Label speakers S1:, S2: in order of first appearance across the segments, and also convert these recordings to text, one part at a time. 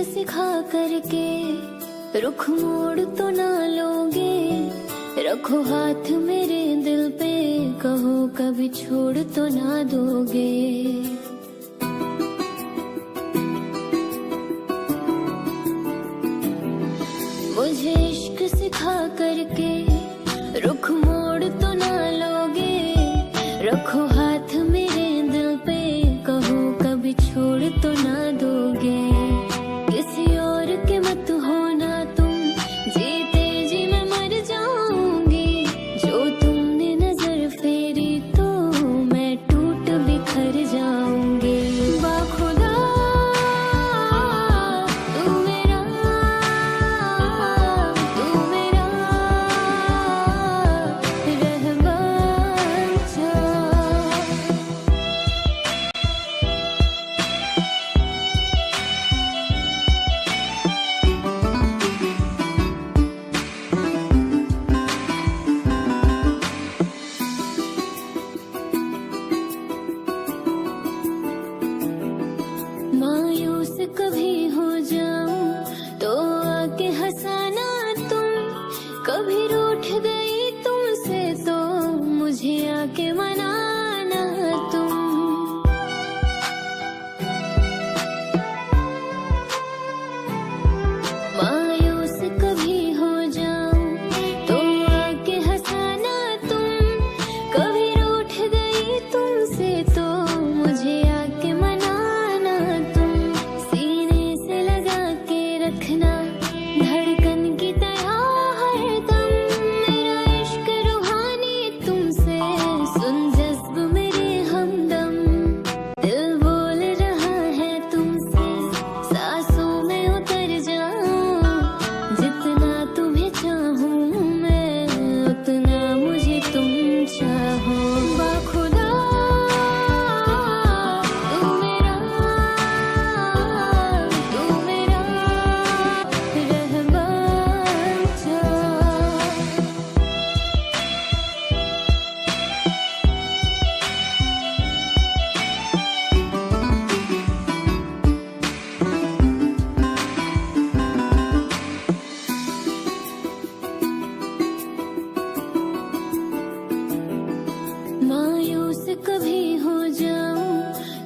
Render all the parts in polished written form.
S1: सिखा करके रुख मोड़ तो ना लोगे। रखो हाथ मेरे दिल पे, कहो कभी छोड़ तो ना दोगे। मुझे इश्क सिखा करके रुख मोड़ तो ना लोगे। रखो हाथ मेरे दिल पे, कहो कभी छोड़ तो ना दोगे। किसी और के मत होना तुम, जीते जी मैं मर जाऊंगी। जो तुमने नजर फेरी तो मैं टूट बिखर जाऊंगी। बाखुदा तू मेरा रहमान था। मायूस कभी हो जाऊं तो आके हंसाना तुम। कभी रूठ गई तुमसे तो मुझे आके मनाना तुम। मायूस कभी हो जाऊं तो आके हंसाना तुम। कभी रूठ गई तुमसे तो मुझे आके मनाना तुम। सीने से लगा के रखना धड़कन की तरह हरदम। मेरा इश्क रूहानी तुमसे, सुन जज्ब मेरे हमदम। दिल बोल रहा है तुमसे, सांसों में उतर जाऊं। जितना तुम्हें चाहूं मैं, उतना मुझे तुम चाहो। बाखुदा तू मेरा रहमान था। मायूस कभी हो जाऊं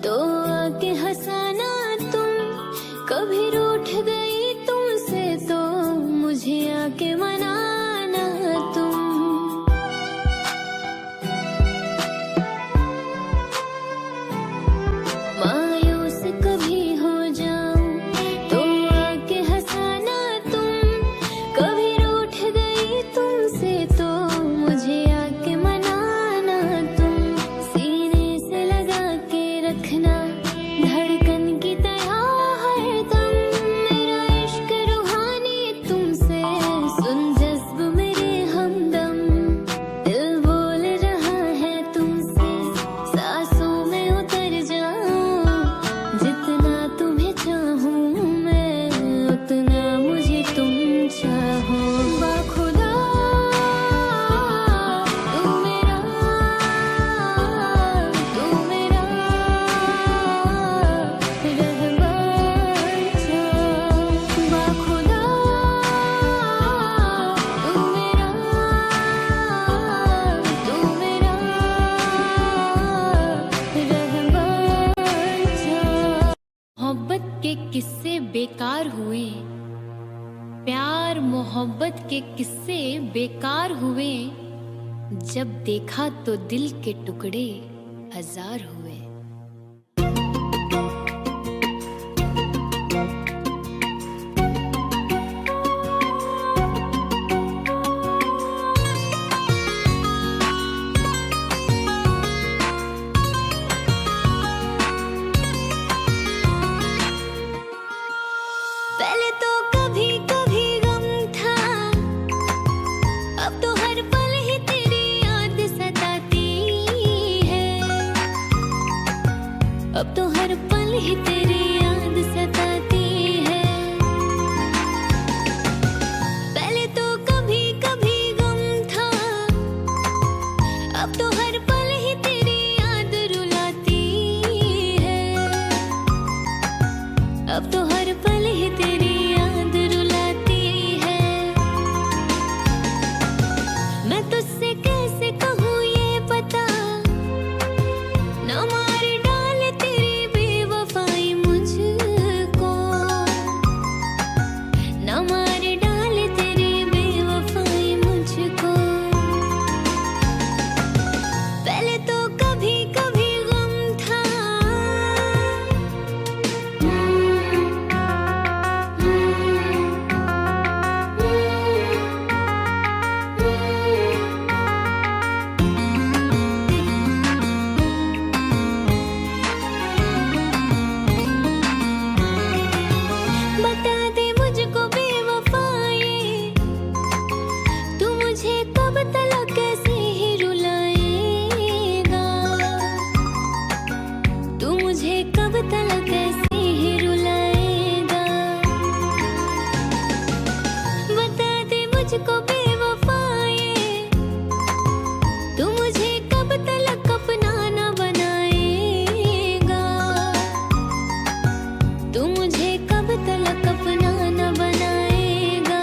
S1: तो आके हंसाना तुम। कभी रूठ गई तुमसे तो मुझे आके मनाना तुम। मायूस कभी हो जाऊं तो आके हंसाना तुम। कभी रूठ गई तुमसे तो मुझे आके मनाना तुम। सीने से लगा के रखना धड़कन की तरह हरदम। मेरा इश्क रूहानी तुमसे, सुन जज्ब मेरे हमदम। दिल बोल रहा है तुमसे, सांसों में उतर जाऊं। जितना तुम्हें चाहूं मैं, उतना मुझे तुम चाहो। बाखुदा तू मेरा रहमान था। बाखुदा तू मेरा रहमान था। मोहब्बत के किस्से बेकार हुए, प्यार मोहब्बत के किस्से बेकार हुए। जब देखा तो दिल के टुकड़े हजार हुए। पहले तो कभी कभी गम था, अब तो हर पल ही तेरी याद सताती है। अब तो हर पल ही तेरी याद सताती है। पहले तो कभी कभी गम था, अब तो हर पल ही तेरी याद रुलाती है। अब तो हर पल ही तलक ऐसे ही रुलाएगा। बता दे मुझको बेवफाए, तू मुझे कब तलक अपना न बनाएगा। तू मुझे कब तलक अपना न बनाएगा।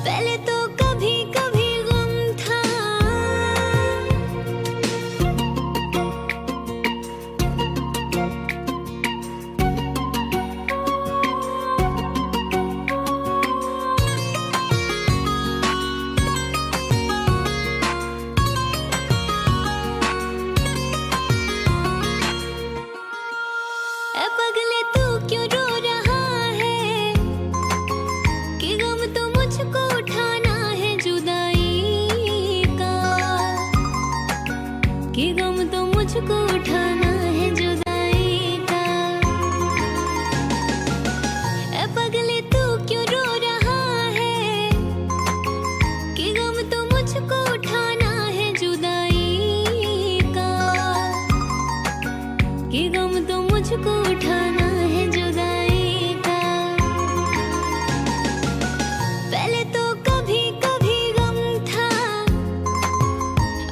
S1: पहले तो कभी कभी गम था, ए पगले तू क्यों रो रहा है, कि गम तो मुझको उठाना है जुदाई का। कि गम तो मुझको उठाना है जुदाई का। ए पगले तू क्यों रो रहा है, कि गम तो मुझको उठाना है जुदाई का। कि गम तो मुझको उठाना है जुदाई का। पहले तो कभी कभी गम था,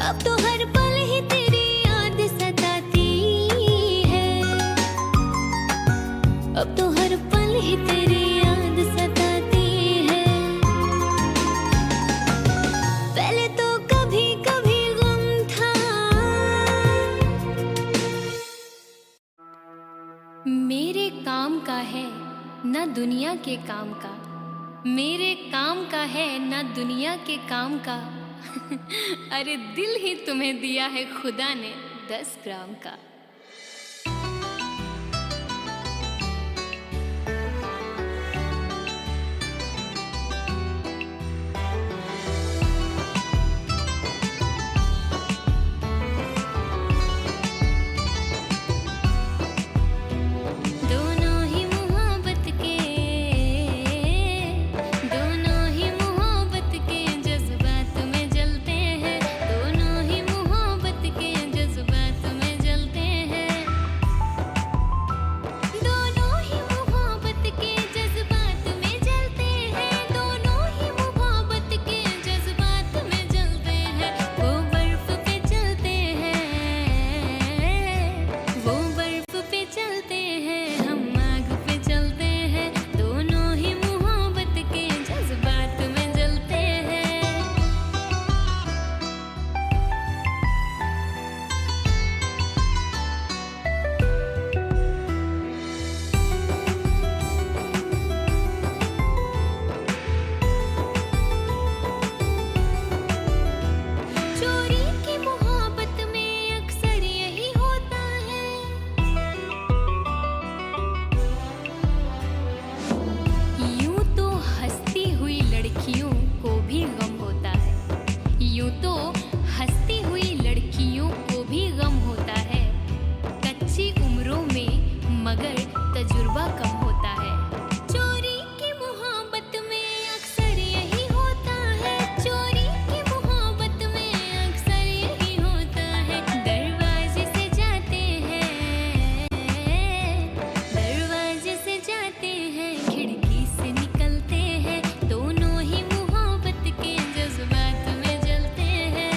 S1: अब तो हर पल ही तेरी याद सताती है। अब तो हर पल ही तेरी याद सताती है। पहले तो कभी कभी गम था। मेरे काम का है ना दुनिया के काम का, मेरे काम का है ना दुनिया के काम का। अरे दिल ही तुम्हें दिया है खुदा ने 10 ग्राम का। दोनों ही मोहब्बत के, दोनों ही मोहब्बत के जज्बात में जलते हैं। दोनों ही मोहब्बत के जज्बात में जलते हैं। दोनों ही मोहब्बत के जज्बात में जलते हैं। दोनों ही मोहब्बत के जज्बात में जलते हैं। वो बर्फ पे चलते हैं, वो बर्फ पे चलते हैं, हम आग पे चलते हैं। दोनों ही मोहब्बत के जज्बात में जलते हैं। चोरी की मोहब्बत में अक्सर यही होता है। यूं तो हंसती हुई लड़कियों को भी गम होता है। यूं तो हंसती हुई लड़कियों को भी गम होता है। कच्ची उम्रों में मगर तजुर्बा कम होता है। चोरी की मोहब्बत में अक्सर यही होता है। चोरी की मोहब्बत में अक्सर यही होता है। दरवाजे से जाते हैं, दरवाजे से जाते हैं, खिड़की से निकलते हैं। दोनों ही मोहब्बत के जज्बात में जलते हैं।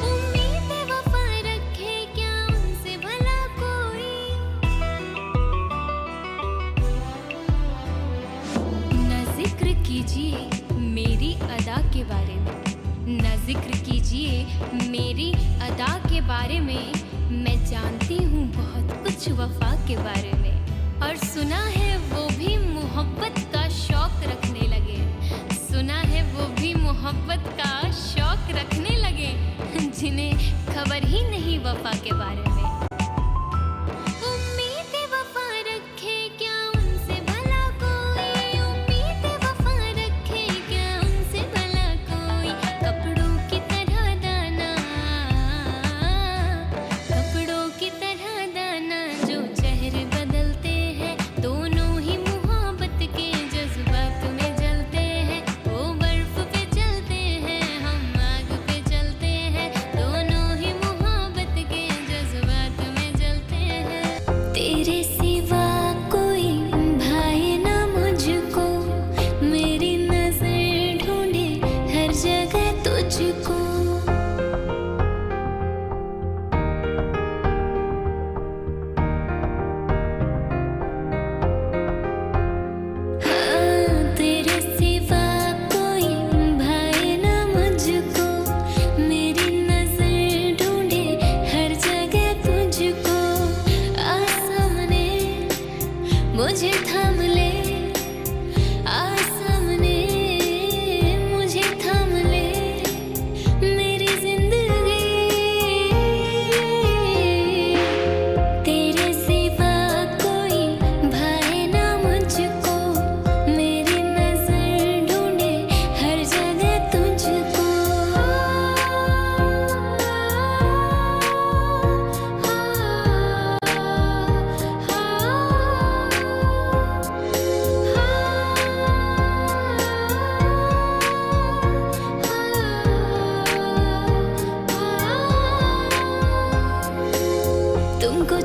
S1: उम्मीद वफा रखे क्या उनसे भला कोई। न जिक्र कीजिए मेरी अदा के बारे में, न जिक्र कीजिए मेरी अदा के बारे में। मैं जानती हूँ बहुत कुछ वफा के बारे में। और सुना है वो भी मोहब्बत का शौक रखने लगे। सुना है वो भी मोहब्बत का शौक रखने लगे, जिन्हें खबर ही नहीं वफा के बारे में। उम्मीद वफा रखे क्या उनसे भला कोई। उम्मीद वफा रखे क्या उनसे भला कोई। कपड़ों की तरह दाना,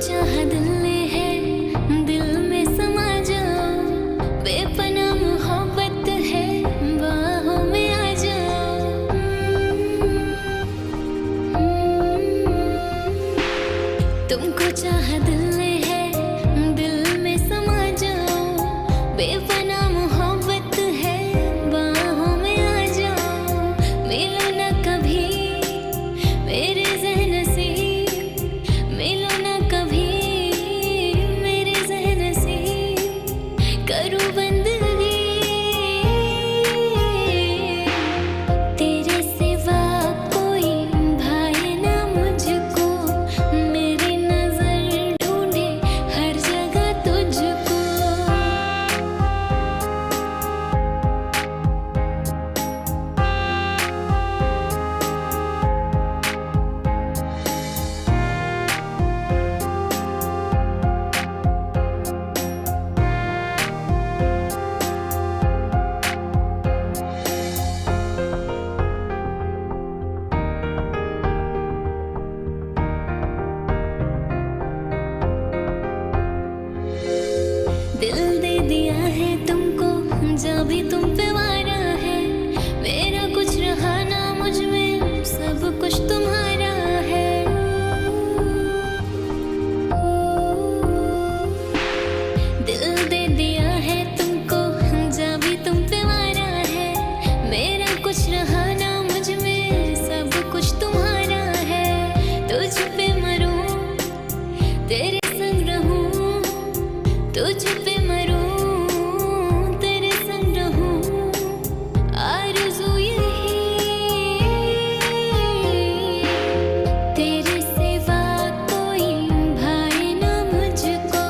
S1: चाहा दिल ने है, दिल में समा जाओ, बेपनाह मोहब्बत है, बाहों में आ जाओ। तुमको चाहा दिल ने है, दिल में समा जाओ, बेपनाह मोहब्बत है, बाहों में आ जाओ। मिलो ना कभी मेरे ज़हन से, मिलो ना कभी मेरे ज़हन से, करूँ बंदगी तेरे सिवा कोई भाए ना मुझको, मेरी नज़र ढूंढे हर जगह तुझको। दिल दे दिया है तुमको, जब भी तुम पे वारा है, मेरा कुछ रहा ना मुझ में, सब कुछ तुम्हारा है। दिल दे दिया है तुमको, जब भी तुम पे वारा है, मेरा कुछ रहा ना मुझ में, सब कुछ तुम्हारा है। तुझ पे मरूं, तेरे संग रहूं, तुझ पे मरूं, तेरे संग रहूं, आरज़ू यही तेरे सिवा कोई भाए ना मुझको,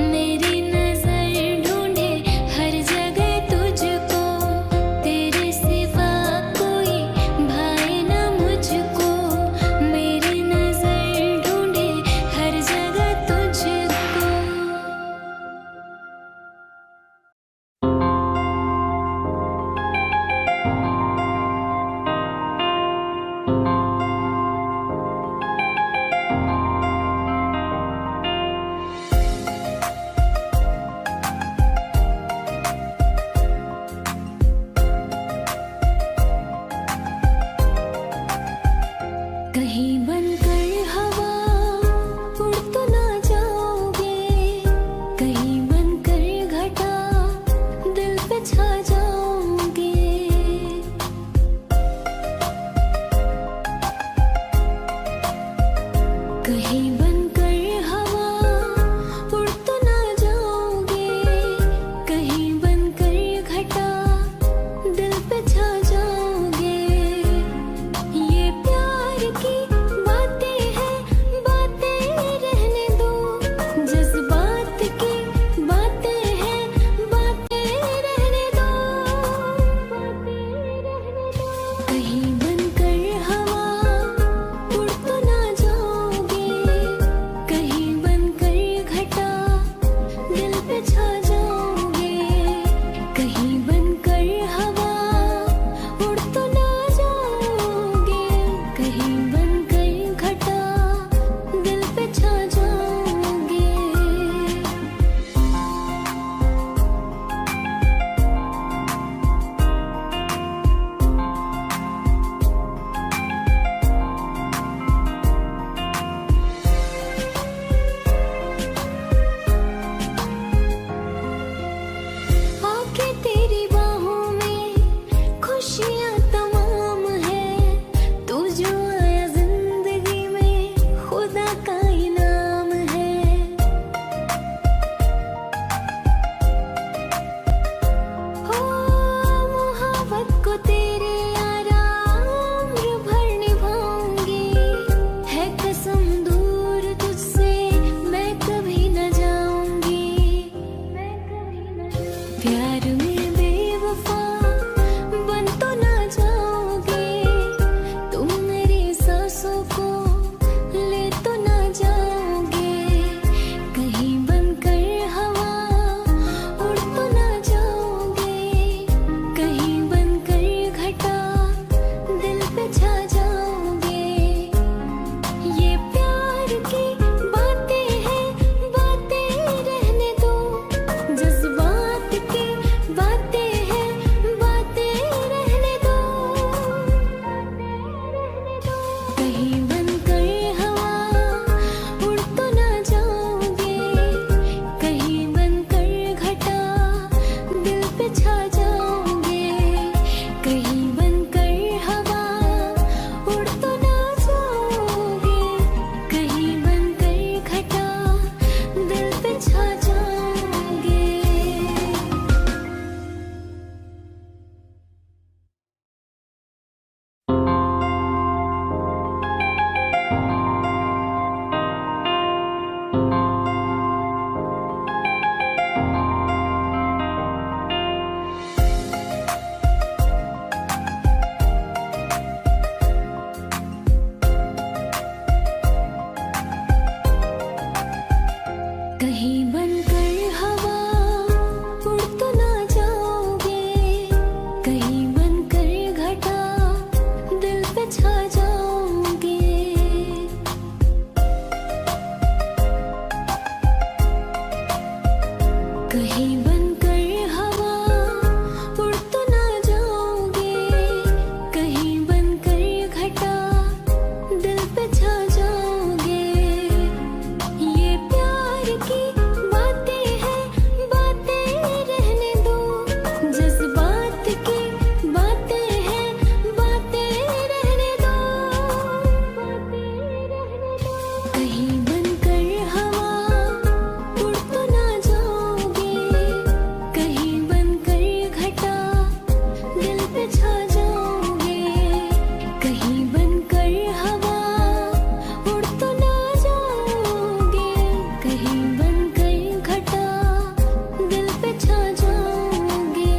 S1: मेरी नज़र ढूंढे हर जगह तुझको। तेरे सिवा कोई भाए ना मुझको, मेरी नज़र ढूंढे हर जगह तुझको। कहीं बनकर हवा उड़ तो ना जाओगे, कहीं बनकर घटा दिल पे छा जाओगे। कहीं बनकर हवा उड़ तो ना जाओगे, कहीं बनकर घटा दिल पे छा जाओगे। ये प्यार की बातें हैं, बातें रहने दो, जज्बात की बातें हैं, बातें रहने दो, बातें रहने दो। कहीं बनकर हवा उड़ तो ना जाओगे, कहीं बनकर हवा उड़ तो ना जाओगे, कहीं बनकर घटा दिल पे छा जाओगे। ये प्यार की बातें हैं, बातें रहने दो, जज्बात की बातें हैं, बातें रहने दो, बातें रहने दो। कहीं बनकर हवा उड़ तो ना जाओगे, कहीं बनकर घटा दिल पे छा जाओगे। कहीं बनकर हवा उड़ तो ना जाओगे, कहीं बनकर घटा दिल पे छा जाओगे।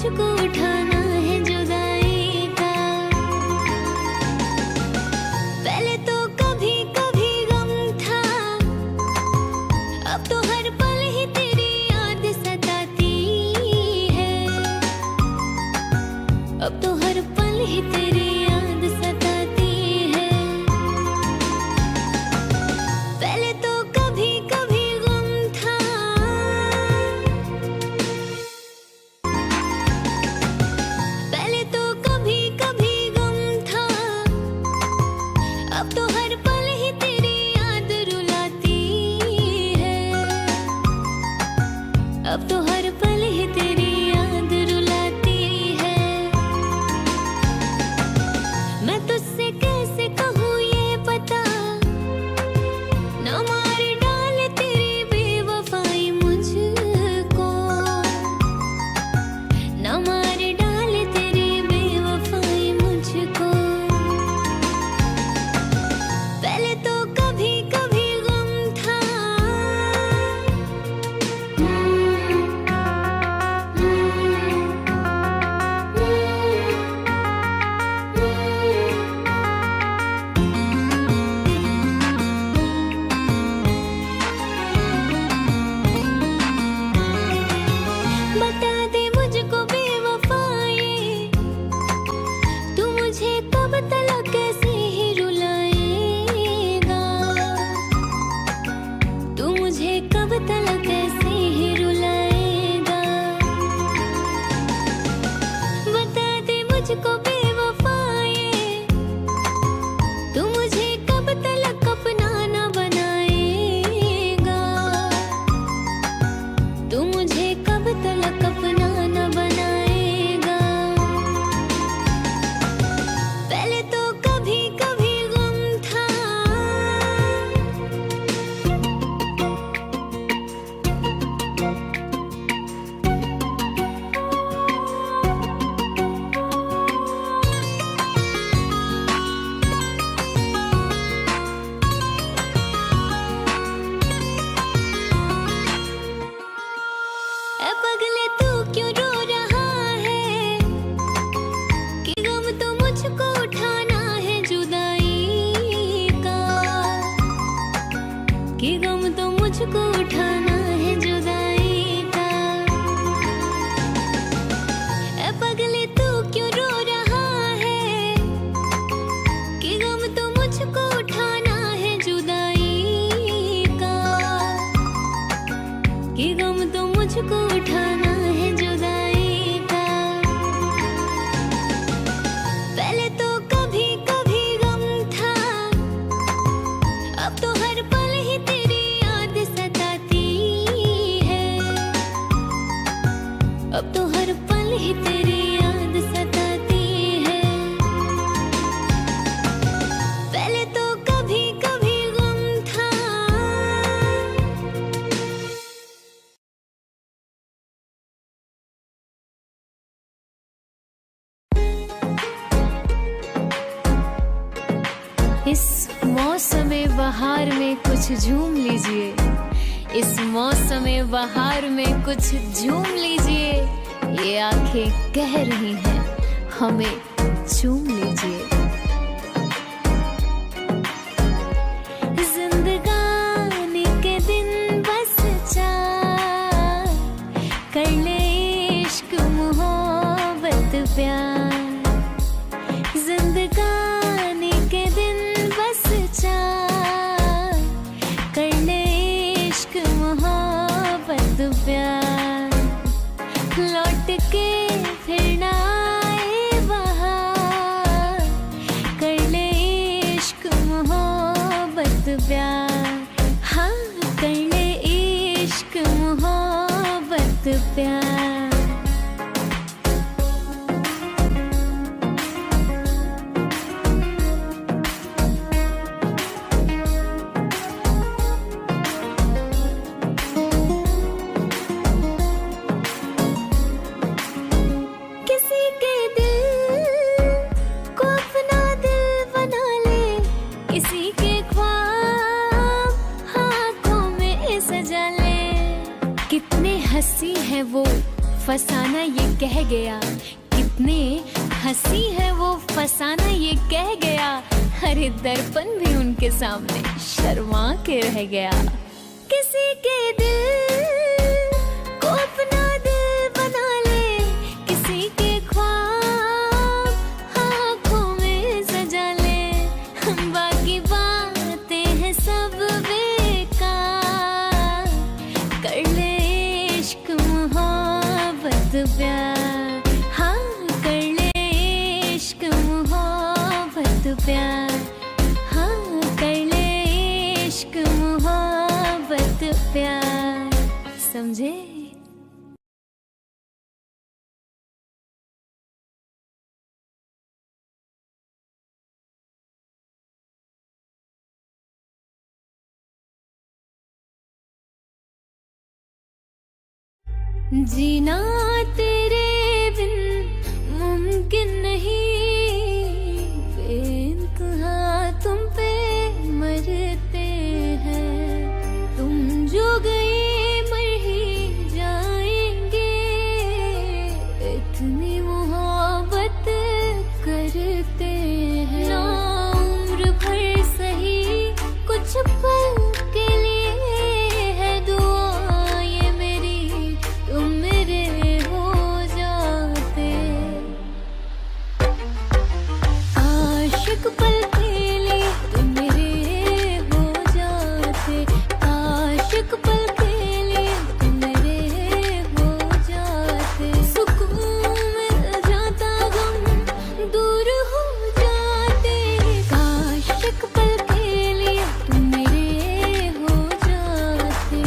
S1: मुझको उठाना है जुदाई का। पहले तो कभी कभी गम था, अब तो हर पल ही तेरी याद सताती है। अब तो हर पल ही तेरी याद सताती है। पहले तो कभी कभी गम था, पहले तो कभी कभी गम था, अब तो हर पल ही तेरी याद रुलाती है। अब तो हर पल ही तेरी याद रुलाती है। मैं तुझसे कैसे कहूँ ये पता, न मार डाले तेरी बेवफाई मुझको, न मार डाले तेरी बेवफाई मुझको। पहले तो कभी कभी गम था, बता दे मुझको बेवफाए, तू मुझे कब तलक कैसे ही रुलाएगा। तू मुझे कब तलक कैसे ही रुलाएगा। बता दे मुझको बेवफाए, तू मुझे कब तलक अपना न बनाएगा। तू मुझे कब तलक अपना न बनाएगा। पहले तो कभी कभी गम था, ए पगले तू क्यों रो रहा है, कि गम तो मुझको उठाना है जुदाई का। कि गम तो मुझको उठाना है जुदाई का। ए पगले तू क्यों रो रहा है, कि गम तो मुझको उठाना है जुदाई का। कि गम तो मुझको उठाना है जुदाई का। पहले तो कभी कभी गम था, अब तो हर पल ही तेरी याद सताती है। अब तो हर पल ही तेरी याद सताती है। पहले तो कभी कभी गम था, इस मौसमे बहार में कुछ झूम लीजिए। इस मौसमे बहार में कुछ झूम लीजिए। ये आंखें कह रही हैं हमें चूम लीजिए। जिंदगानी के दिन बस चार, कर ले इश्क मोहब्बत प्यार। जिंदगानी के दिन बस चार, कर ले इश्क मोहब्बत प्यार। लौट के फिर ना आए बहार, कर ले इश्क मोहब्बत प्यार। हाँ, कर ले इश्क मोहब्बत प्यार। फसाना ये कह गया, कितने हंसी है वो फसाना ये कह गया। अरे दर्पण भी उनके सामने शर्मा के रह गया। किसी के दिल को अपना दिल बना ले, किसी के ख्वाब आँखों में सजा ले। बाकी बातें हैं सब बेकार, कर ले इश्क मोहब्बत प्यार। हाँ कर ले इश्क मोहब्बत प्यार। हाँ कर ले इश्क मोहब्बत प्यार। समझे? जीना तेरे बिन मुमकिन नहीं, बेइंतहा तुम पे मरते हैं। तुम जो गए मर ही जाएंगे, इतनी मोहब्बत करते हैं। ना उम्र भर सही कुछ पल के लिए है दुआ ये मेरी, तुम मेरे हो जाते। आशिक पल के लिए तुम मेरे हो जाते। आशिक पल के लिए तुम मेरे हो जाते। सुकून मिल जाता गम दूर हो जाते। आशिक पल के लिए तुम मेरे हो जाते।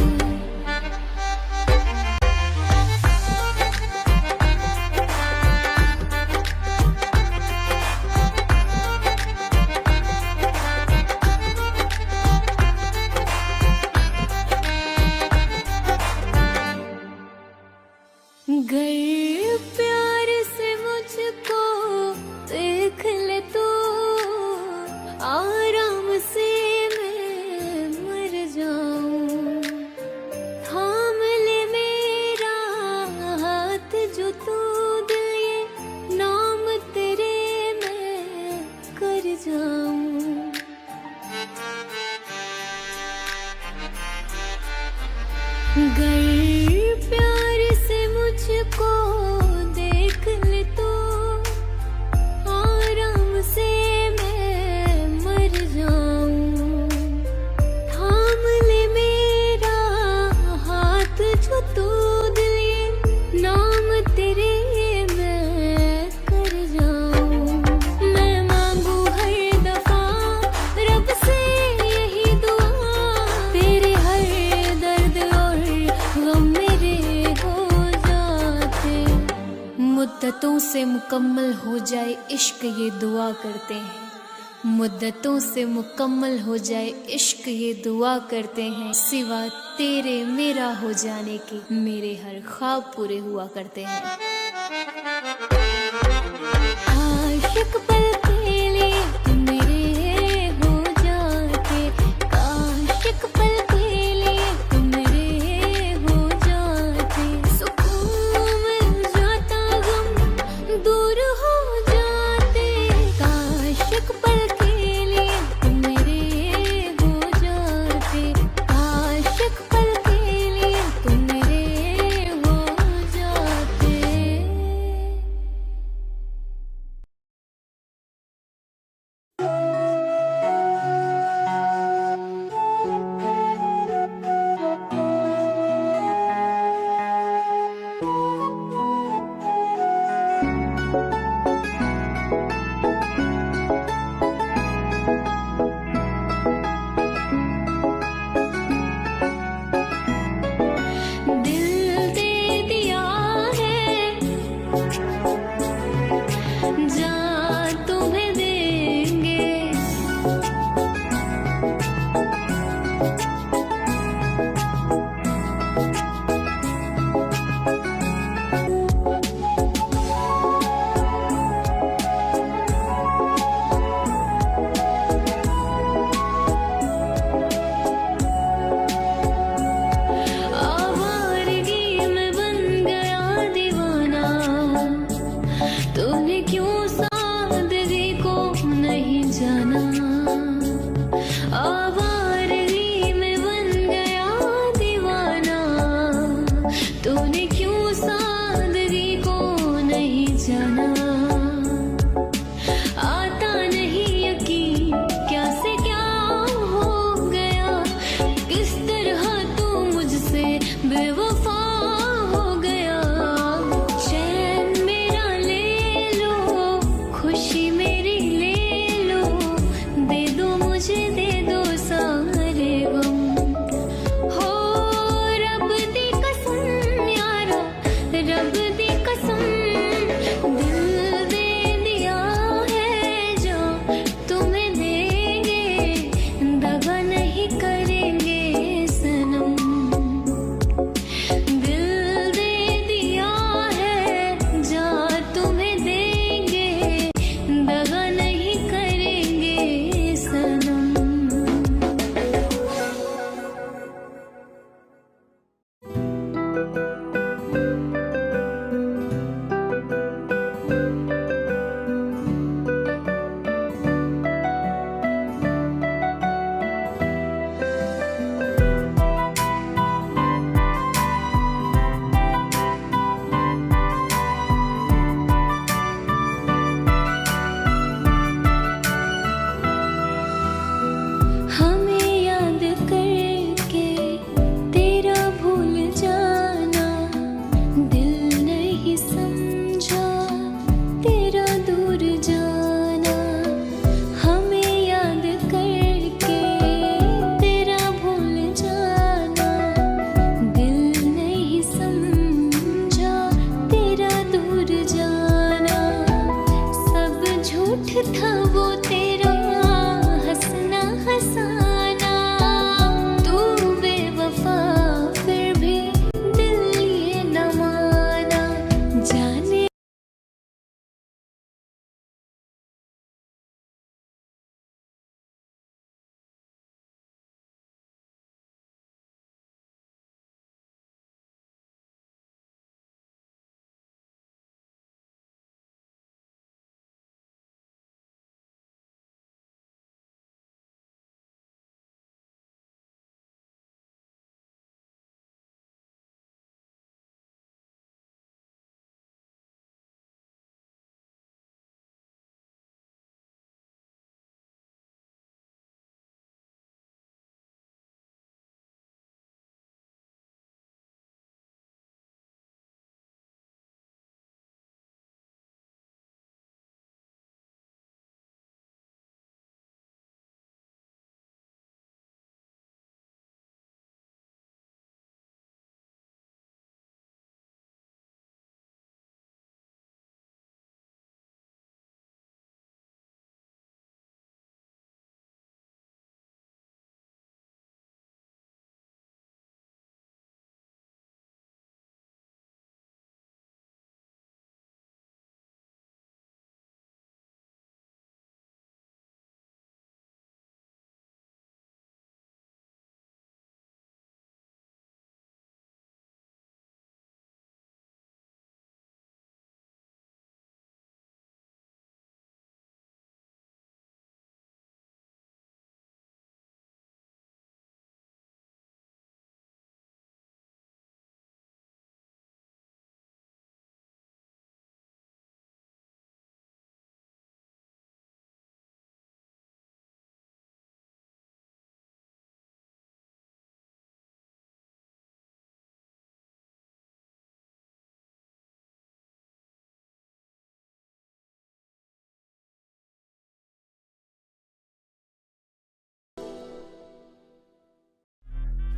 S1: गर प्यार से मुझको देख ले तो आराम से मैं मर जाऊं। थाम ले मेरा हाथ जो तू दिल ये नाम तेरे मैं कर जाऊं। गर प्यार से मुझको देख ले तो आराम से मैं मर जाऊं। थाम ले मेरा हाथ जो तू दिल ये नाम तेरे मैं कर जाऊं। मैं मांगू हर दफा रब से यही दुआ, तेरे हर दर्द और गम मेरे हो जाते। मुद्दतों से मुकम्मल हो जाए इश्क ये दुआ करते हैं। मुद्दतों से मुकम्मल हो जाए इश्क ये दुआ करते हैं। सिवा तेरे मेरा हो जाने के मेरे हर ख्वाब पूरे हुआ करते हैं। आशिक पल के लिए तुम मेरे हो जाते। आशिक पल के लिए तुम मेरे हो जाते। सुकून मिल जाता गम दूर हो जाते। आशिक पल के लिए तुम मेरे हो जाते। आशिक पल के लिए तुम मेरे हो जाते। दिल दे दिया है जान तुम्हें देंगे। आवारगी में बन गया दीवाना।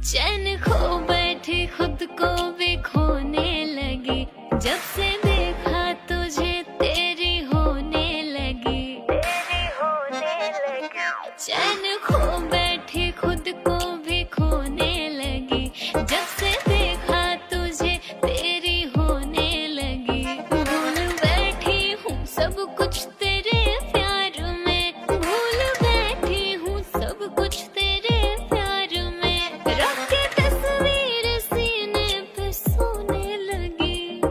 S1: चैन खो बैठी खुद को भी खोने लगी, जब से देखा तुझे तेरी होने लगी, तेरी होने लगी। चैन खो बैठी खुद को भी खोने लगी, जब से देखा तुझे तेरी होने लगी। भूल बैठी हूँ सब कुछ तेरे प्यार में, भूल बैठी हूँ सब कुछ तेरे प्यार में। रख के तस्वीर सीने पे सोने लगी,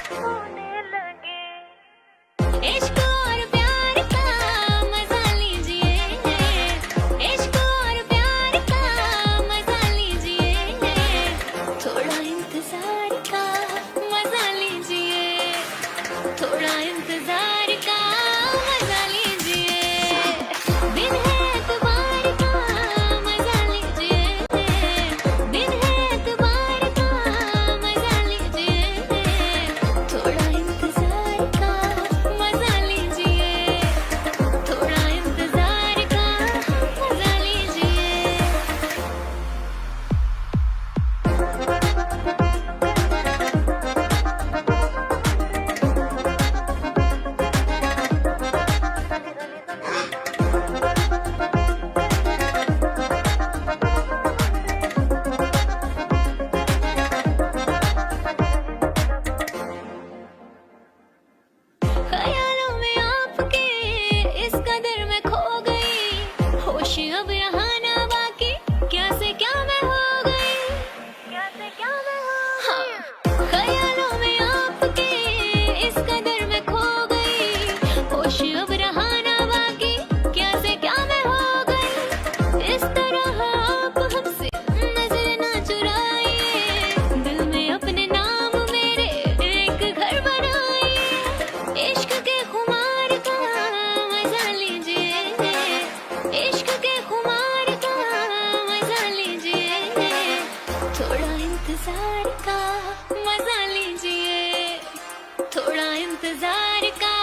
S1: सोने लगी। इश्क और प्यार का मजा लीजिए, इश्क और प्यार का मजा लीजिए, थोड़ा इंतजार का मजा लीजिए, थोड़ा इंतजार का मजा लीजिए। दिन है एतबार का मजा लीजिए, दिन है एतबार का मजा लीजिए, थोड़ा इंतजार का मजा लीजिए, थोड़ा इंतजार का मजा लीजिए। ख्यालों में आपके इस कदर में खो गई, होश अब यहाँ ना बाकी, क्या से क्या मैं हो गई, क्या से क्या मैं हो गई। ख्यालों में आपके इस कदर में खो गई, होश अब रहा ना बाकी, क्या से क्या मैं हो गई। इस तरह आप हमसे नजर ना चुराइए, दिल में अपने नाम मेरे एक घर बनाइए। इश्क के खुमार का मजा लीजिए, इश्क के खुमार का मजा लीजिए, थोड़ा इंतजार का मजा लीजिए, थोड़ा इंतजार का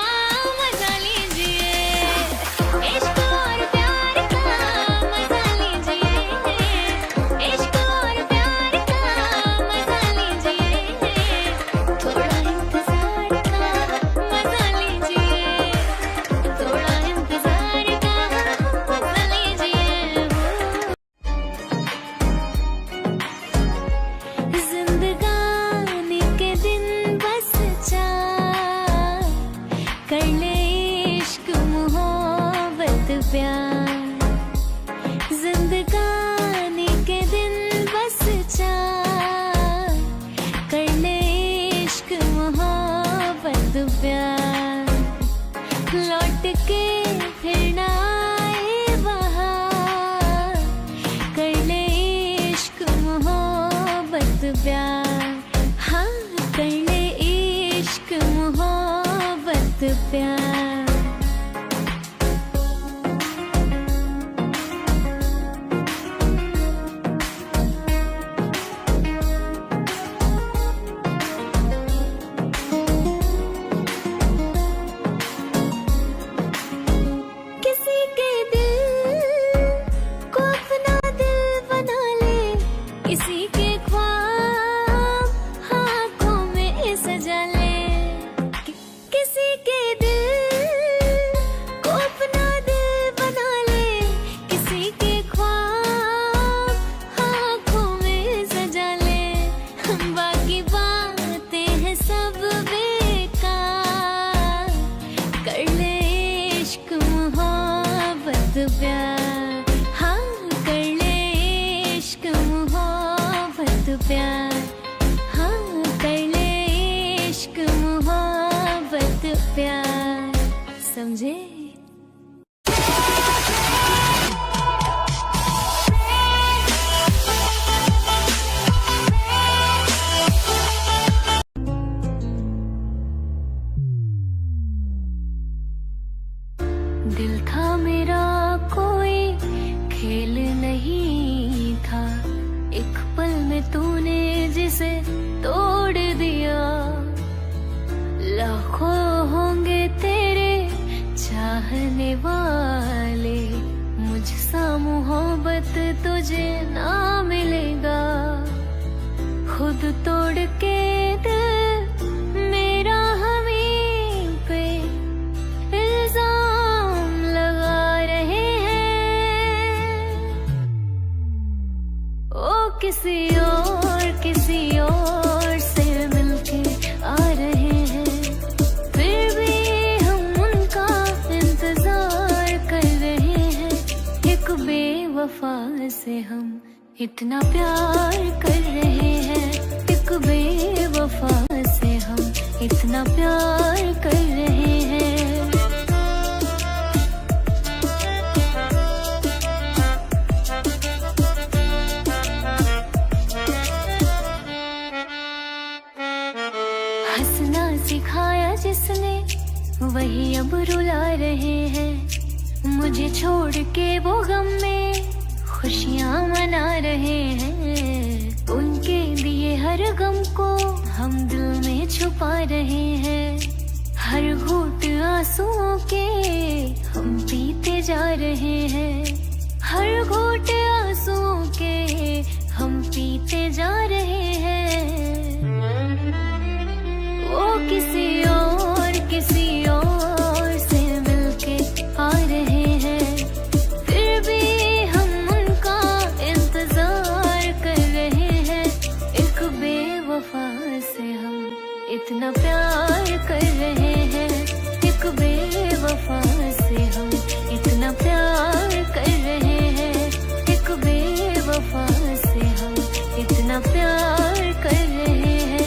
S1: मजा लीजिए। इश्क और प्यार का मजा लीजिए, इश्क और प्यार का मजा लीजिए, थोड़ा इंतजार का मजा लीजिए, थोड़ा इंतजार का मजा लीजिए। जिंदगानी के दिन बस चार, कर ले इश्क मोहब्बत प्यार। जिंदगानी के दिन बस चार, कर ले इश्क मोहब्बत प्यार। लौट के फिर ना आए बहार, कर ले इश्क मोहब्बत प्यार। हाँ, कर ले इश्क मोहब्बत प्यार। किसी के दिल को अपना दिल बना ले, किसी के ख्वाब आँखों में सजा ले। किसी के दिल को अपना दिल बना ले, किसी के ख्वाब आँखों में सजा ले। बाकी बातें हैं सब बेकार, कर ले इश्क मोहब्बत प्यार। हाँ, कर ले इश्क मोहब्बत प्यार। हाँ, कर ले इश्क मोहब्बत प्यार। समझे? दिल था मेरा कोई खेल नहीं था, एक पल में तूने जिसे तोड़ दिया। लाखों होंगे तेरे चाहने वाले, मुझसा मोहब्बत तुझे ना मिलेगा। खुद तोड़ के दिल मेरा हमें पे इल्जाम लगा रहे हैं। ओ किसी और से मिलके आ रहे हैं, फिर भी हम उनका इंतजार कर रहे हैं। एक बेवफा से हम इतना प्यार कर रहे हैं, एक बेवफा से हम इतना प्यार कर रहे हैं। हंसना सिखाया जिसने वही अब रुला रहे हैं। मुझे छोड़ के वो गम में खुशियाँ मना रहे हैं। उनके दिए हर गम को हम दिल में छुपा रहे हैं। हर घूंट आंसुओं के हम पीते जा रहे हैं। हर घूंट आंसुओं के हम पीते जा रहे हैं। वो किसी और से मिलके आ रहे हैं, फिर भी हम उनका इंतजार कर रहे हैं। एक बेवफा से हम इतना प्यार कर रहे हैं, एक बेवफा से हम इतना प्यार कर रहे हैं। एक बेवफा से हम इतना प्यार कर रहे हैं।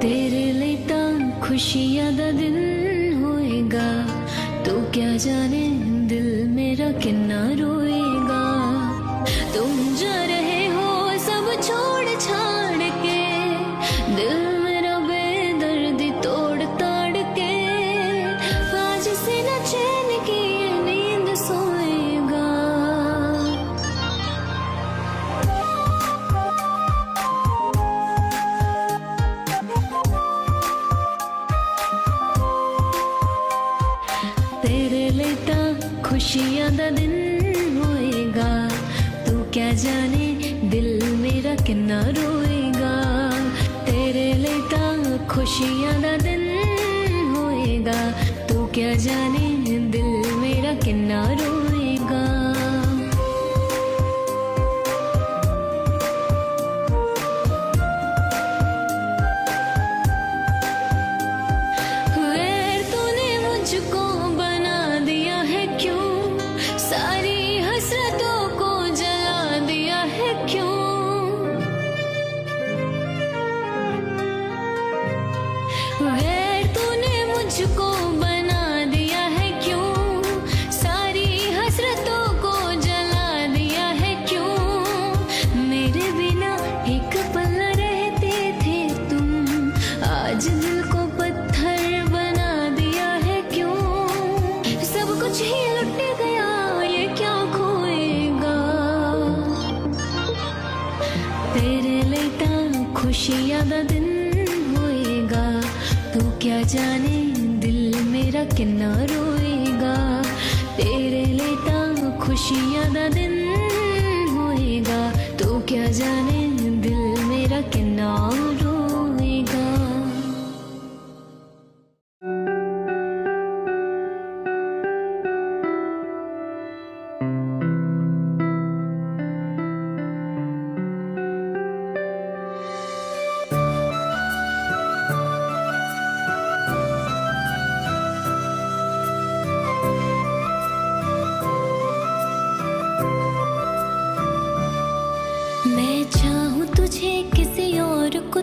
S1: तेरे लिए ਤਾਂ खुशियां दा दिन होएगा, तू क्या जाने दिल मेरा कितना रोएगा। तुम जा रहे हो सब छोड़ छाड़ के, दिल मेरा बेदर्दी तोड़ ताड़ के। आज से न चैन की नींद सोएगा। तेरे लिए ਤਾਂ खुशियां दा दिन होएगा, तू क्या जाने दिल मेरा कितना रोएगा। तेरे लिए ਤਾਂ खुशियां दा दिन होएगा, तू क्या जाने दिल मेरा कितना रोएगा। गैर तूने मुझको बना दिया है क्यों, सारी हसरतों को जला दिया है क्यों। गैर तूने मुझको बना दिया है क्यों, सारी हसरतों को जला दिया है क्यों। मेरे बिना एक पल न रहते थे तुम, आज दिल को पत्थर बना दिया है क्यों। सब कुछ ही लुट गया, ये क्या खोएगा। तेरे लिए ਤਾਂ खुशियां दा दिन होएगा, तू क्या जाने दिल मेरा कितना रोएगा। तेरे लिए ਤਾਂ खुशियां दा दिन होएगा, तू क्या जाने दिल मेरा कितना रोएगा। मैं चाहूँ तुझे किसी और को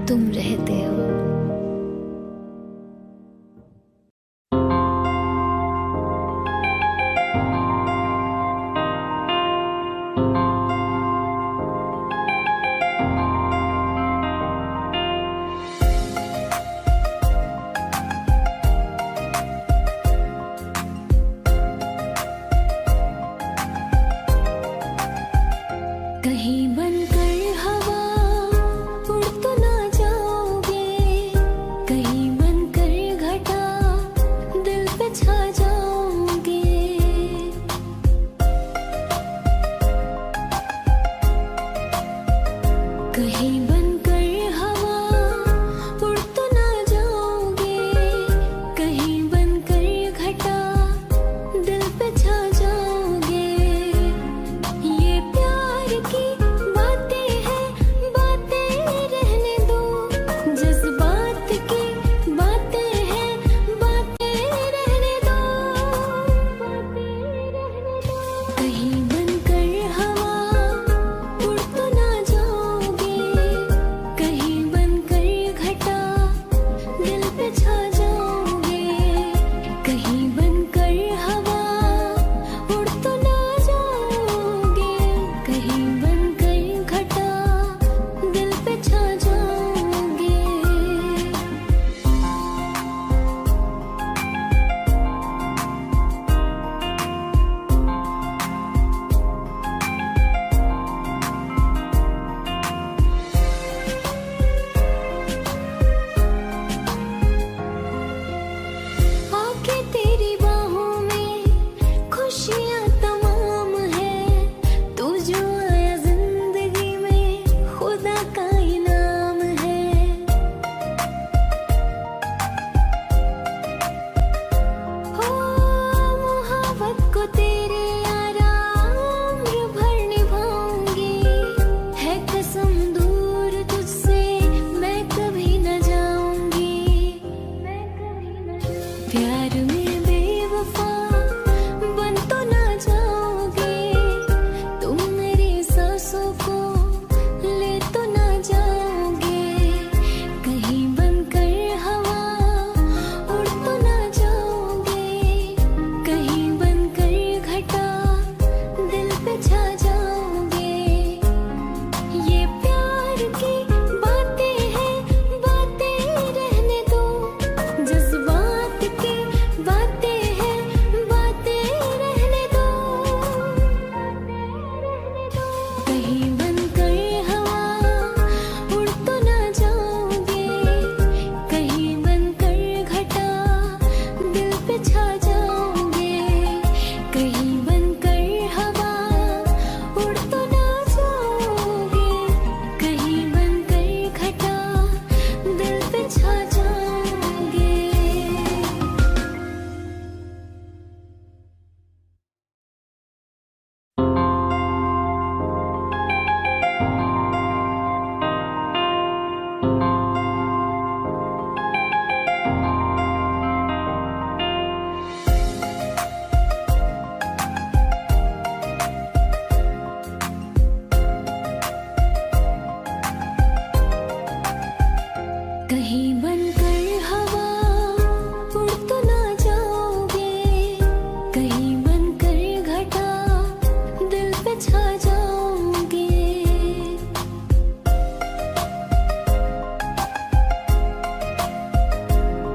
S1: तुम रहते हो। कहीं बनकर हवा उड़ तो ना जाओगे, कहीं बनकर घटा दिल पे छा जाओगे। कहीं बनकर हवा उड़ तो ना जाओगे, कहीं बनकर घटा दिल पे छा जाओगे। ये प्यार की बातें हैं, बातें रहने दो, जज्बात की बातें हैं, बातें रहने दो, बातें रहने दो। कहीं बनकर हवा उड़ तो ना जाओगे, कहीं बनकर घटा दिल पे छा जाओगे। कहीं बनकर हवा उड़ तो ना जाओगे, कहीं बनकर घटा दिल पे छा जाओगे। आके तेरी बाहों में खुशियाँ तमाम है, तू जो आया जिंदगी में खुदा का इनाम है। हो मोहब्बत को तेरे आराम भर निभाऊंगी, है कसम दूर तुझसे मैं कभी न जाऊंगी, मैं कभी न जाऊंगी। प्यार में बेवफा बन तो ना जाओगे, तुम मेरी सांसों को ले तो ना जाओगे। कहीं बनकर हवा उड़ तो ना जाओगे, कहीं बनकर घटा दिल पे छा जाओगे। ये प्यार की बातें हैं, बातें रहने दो, जज्बात की बातें हैं, बातें रहने दो, बातें रहने दो। कहीं बनकर हवा उड़ तो ना जाओगे, कहीं बनकर घटा दिल पे छा जाओगे। कहीं बनकर हवा उड़ तो ना जाओगे, कहीं बनकर घटा दिल पे छा जाओगे। कहीं बनकर हवा उड़ तो ना जाओगे, कहीं बनकर घटा दिल पे छा जाओगे।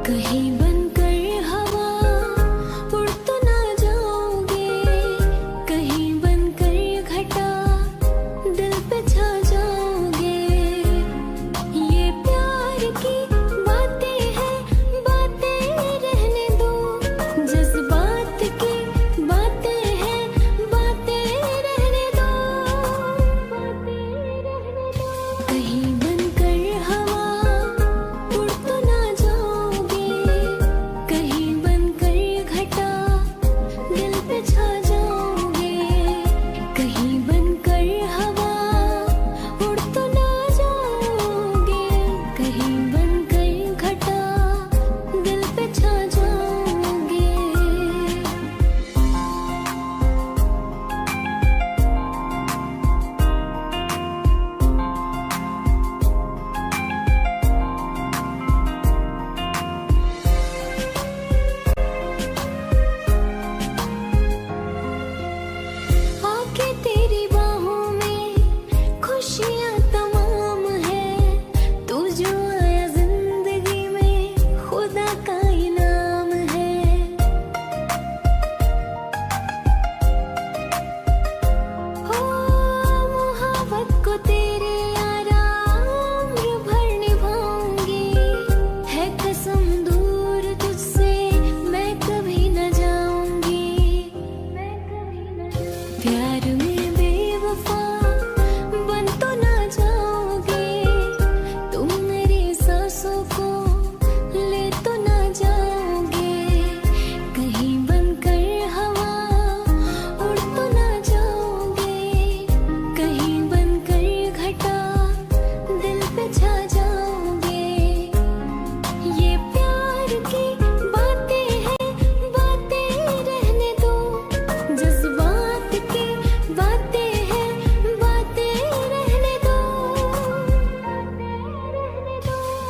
S1: कहीं बनकर हवा उड़ तो ना जाओगे, कहीं बनकर घटा दिल पे छा जाओगे। ये प्यार की बातें हैं, बातें रहने दो, जज्बात की बातें हैं, बातें रहने दो, बातें रहने दो। कहीं बनकर हवा उड़ तो ना जाओगे,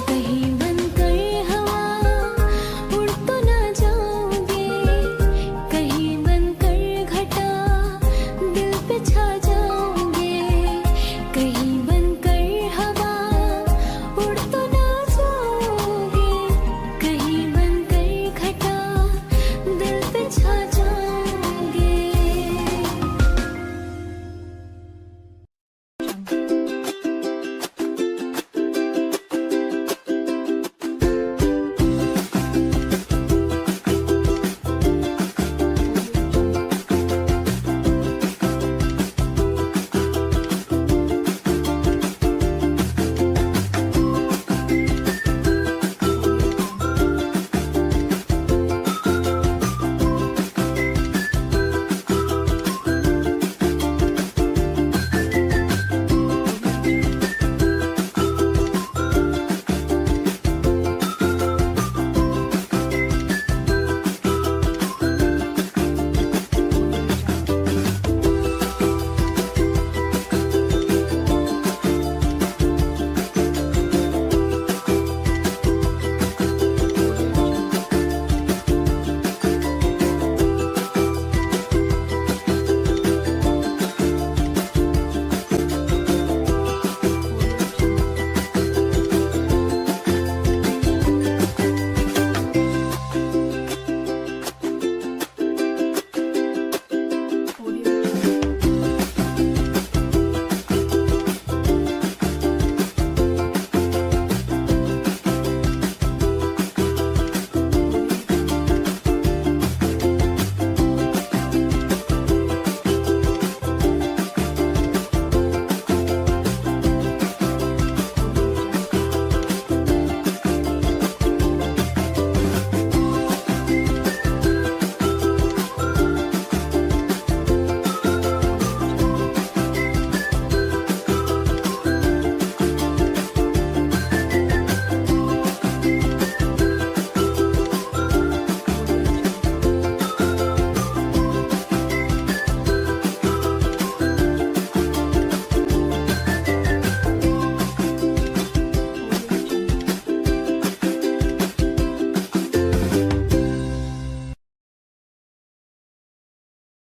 S1: कहीं